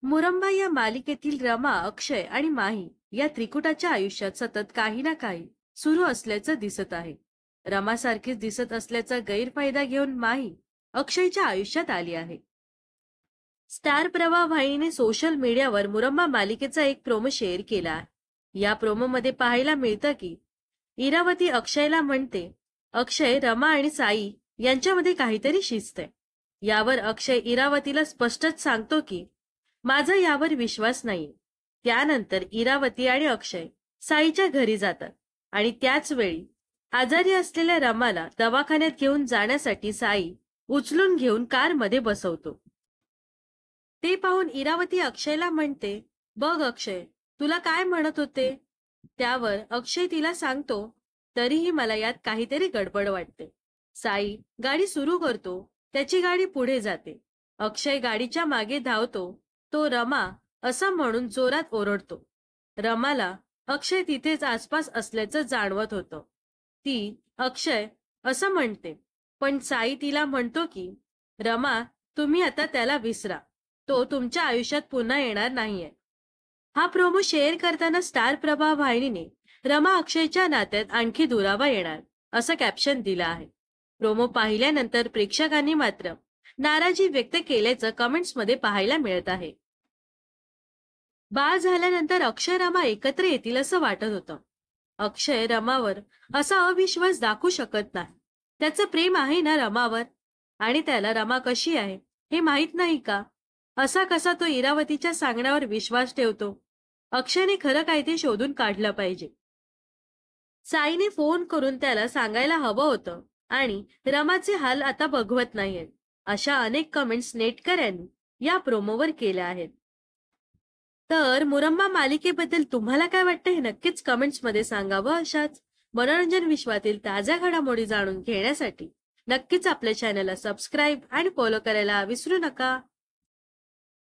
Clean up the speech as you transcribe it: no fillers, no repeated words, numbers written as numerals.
मुरंबा या मालिकेतील रमा, अक्षय आणि माही या त्रिकुटाच्या आयुष्यात सतत काही ना काही सुरू असल्याचं दिसत आहे. रमासारखीच दिसत असल्याचा गैरफायदा घेऊन माही अक्षयच्या आयुष्यात आली आहे. स्टार प्रवाह वाहिनीने सोशल मीडियावर मुरंबा मालिकेचा एक प्रोमो शेअर केला आहे. या प्रोमोमध्ये पाहायला मिळतं की इरावती अक्षयला म्हणते, अक्षय, रमा आणि साई यांच्यामध्ये काहीतरी शिस्त आहे. यावर अक्षय इरावतीला स्पष्टच सांगतो की माझा यावर विश्वास नाहीये. त्यानंतर इरावती आणि अक्षय साईच्या घरी जातात आणि त्याच वेळी आजारी असलेल्या रमाला दवाखान्यात घेऊन जाण्यासाठी साई उचलून घेऊन कारमध्ये बसवतो. ते पाहून इरावती अक्षयला म्हणते, बघ अक्षय, तुला काय म्हणत होते. त्यावर अक्षय तिला सांगतो, तरीही मला यात काहीतरी गडबड वाटते. साई गाडी सुरू करतो. त्याची गाडी पुढे जाते. अक्षय गाडीच्या मागे धावतो. तो रमा असं म्हणून जोरात ओरडतो. रमाला अक्षय तिथेच आसपास असल्याचं जाणवत होतं. ती अक्षय असं म्हणते, पण साई तिला म्हणतो की रमा, तुम्ही आता त्याला विसरा. तो तुमच्या आयुष्यात पुन्हा येणार नाहीये. हा प्रोमो शेअर करताना स्टार प्रवाह वाहिनीने रमा अक्षयच्या नात्यात आणखी दुरावा येणार असं कॅप्शन दिलं आहे. प्रोमो पाहिल्यानंतर प्रेक्षकांनी मात्र नाराजी व्यक्त केल्याचं कमेंट्समध्ये पाहायला मिळत आहे. बाळ झाल्यानंतर अक्षय रमा एकत्र येतील असं वाटत होतं. अक्षय रमावर असा अविश्वास दाखवू शकत नाही. त्याचं प्रेम आहे ना रमावर, आणि त्याला रमा कशी आहे हे माहित नाही का? असा कसा तो इरावतीच्या सांगण्यावर विश्वास ठेवतो? अक्षयने खरं काय ते शोधून काढलं पाहिजे. साईने फोन करून त्याला सांगायला हवं होतं आणि रमाचे हाल आता बघवत नाहीयेत. अशा अनेक कमेंट्स नेटकऱ्यांनी या प्रोमोवर केल्या आहेत. तर मुरंबा मालिकेबद्दल तुम्हाला काय वाटतं हे नक्कीच कमेंट्समध्ये सांगावं. अशाच मनोरंजन विश्वातील ताज्या घडामोडी जाणून घेण्यासाठी नक्कीच आपल्या चॅनलला सबस्क्राईब आणि फॉलो करायला विसरू नका.